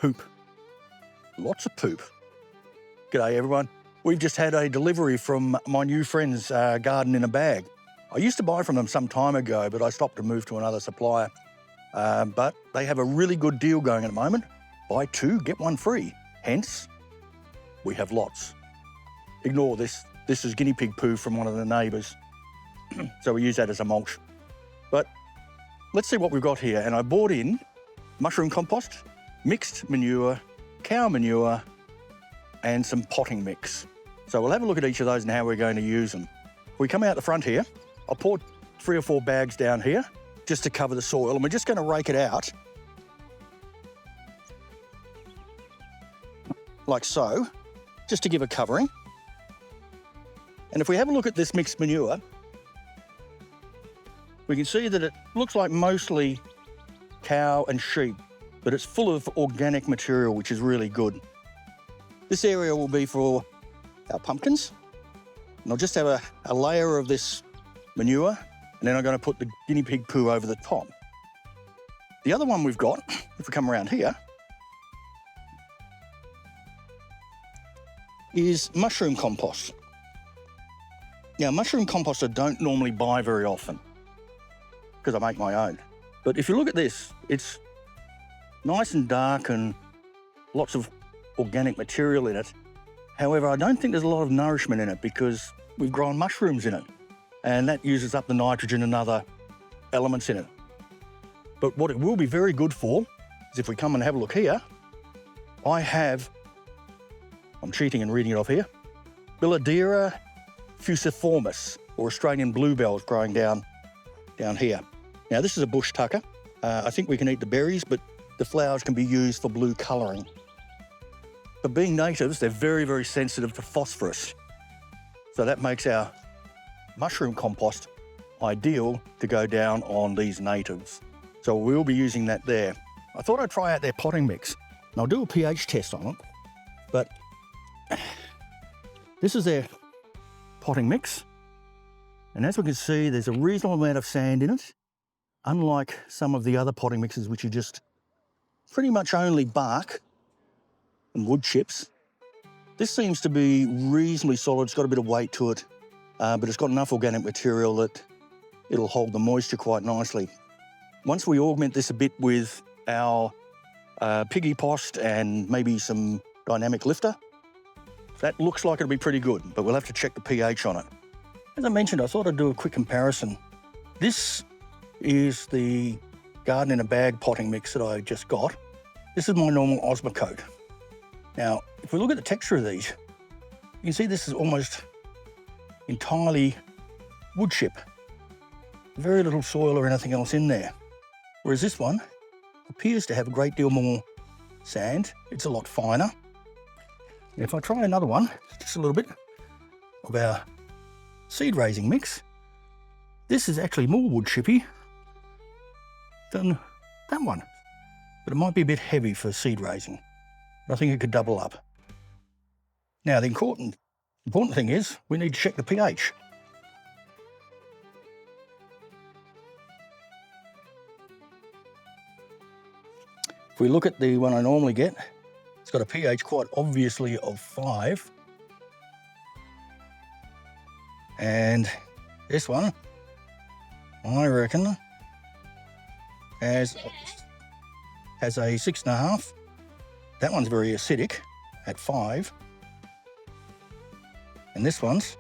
poop. Lots of poop. G'day everyone. We've just had a delivery from my new friend's garden in a bag. I used to buy from them some time ago, but I stopped to move to another supplier. But they have a really good deal going at the moment. Buy two, get one free. Hence, we have lots. Ignore this. This is guinea pig poo from one of the neighbours. So we use that as a mulch. But let's see what we've got here. And I bought in mushroom compost, mixed manure, cow manure, and some potting mix. So we'll have a look at each of those and how we're going to use them. If we come out the front here, I'll pour 3 or 4 bags down here just to cover the soil, and we're just going to rake it out like so, just to give a covering. And if we have a look at this mixed manure, we can see that it looks like mostly cow and sheep, but it's full of organic material, which is really good. This area will be for our pumpkins, and I'll just have a layer of this manure, and then I'm going to put the guinea pig poo over the top. The other one we've got, if we come around here, is mushroom compost. Now, mushroom compost I don't normally buy very often because I make my own. But if you look at this, it's nice and dark and lots of organic material in it. However, I don't think there's a lot of nourishment in it because we've grown mushrooms in it, and that uses up the nitrogen and other elements in it. But what it will be very good for is if we come and have a look here, I'm cheating and reading it off here, Bilodera fusiformis, or Australian bluebells growing down here. Now, this is a bush tucker. I think we can eat the berries, but the flowers can be used for blue colouring. But being natives, they're very, very sensitive to phosphorus. So that makes our mushroom compost ideal to go down on these natives. So we'll be using that there. I thought I'd try out their potting mix, and I'll do a pH test on it. But this is their potting mix. And as we can see, there's a reasonable amount of sand in it, unlike some of the other potting mixes, which are just pretty much only bark and wood chips. This seems to be reasonably solid. It's got a bit of weight to it, but it's got enough organic material that it'll hold the moisture quite nicely. Once we augment this a bit with our piggy post and maybe some dynamic lifter, that looks like it'll be pretty good, but we'll have to check the pH on it. As I mentioned, I thought I'd do a quick comparison. This is the garden in a bag potting mix that I just got. This is my normal Osmocote. Now, if we look at the texture of these, you can see this is almost entirely wood chip. Very little soil or anything else in there. Whereas this one appears to have a great deal more sand. It's a lot finer. If I try another one, just a little bit of our seed raising mix, this is actually more wood chippy than that one, but it might be a bit heavy for seed raising. I think it could double up. Now, the important thing is we need to check the pH. If we look at the one I normally get, it's got a pH quite obviously of 5. And this one, I reckon, has a 6.5. That one's very acidic at 5. And this one's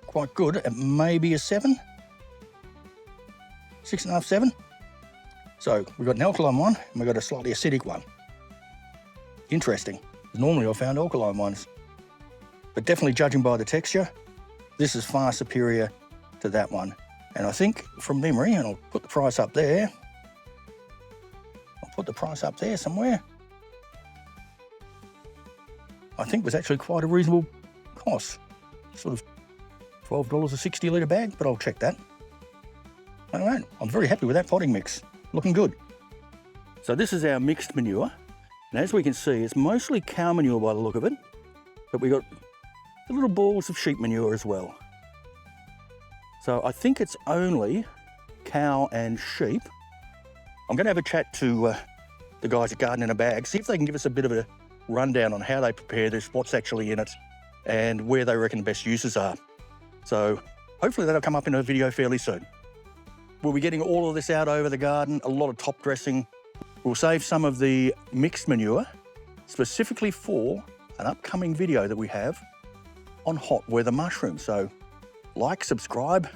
quite good at maybe a 7. 6.5, 7. So we've got an alkaline one and we've got a slightly acidic one. Interesting. Normally I found alkaline ones. But definitely judging by the texture, this is far superior to that one. And I think from memory, and I'll put the price up there. I'll put the price up there somewhere. I think it was actually quite a reasonable cost. Sort of $12 a 60 litre bag, but I'll check that. All right, I'm very happy with that potting mix. Looking good. So this is our mixed manure. And as we can see, it's mostly cow manure by the look of it, but we got the little balls of sheep manure as well. So I think it's only cow and sheep. I'm going to have a chat to the guys at Garden in a Bag, see if they can give us a bit of a rundown on how they prepare this, what's actually in it, and where they reckon the best uses are. So hopefully that'll come up in a video fairly soon. We'll be getting all of this out over the garden, a lot of top dressing. We'll save some of the mixed manure specifically for an upcoming video that we have on hot weather mushrooms. So like, subscribe,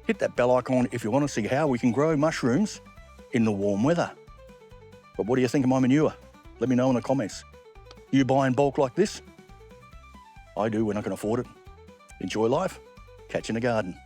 hit that bell icon if you want to see how we can grow mushrooms in the warm weather. But what do you think of my manure? Let me know in the comments. You buy in bulk like this? I do when I can afford it. Enjoy life. Catch you in the garden.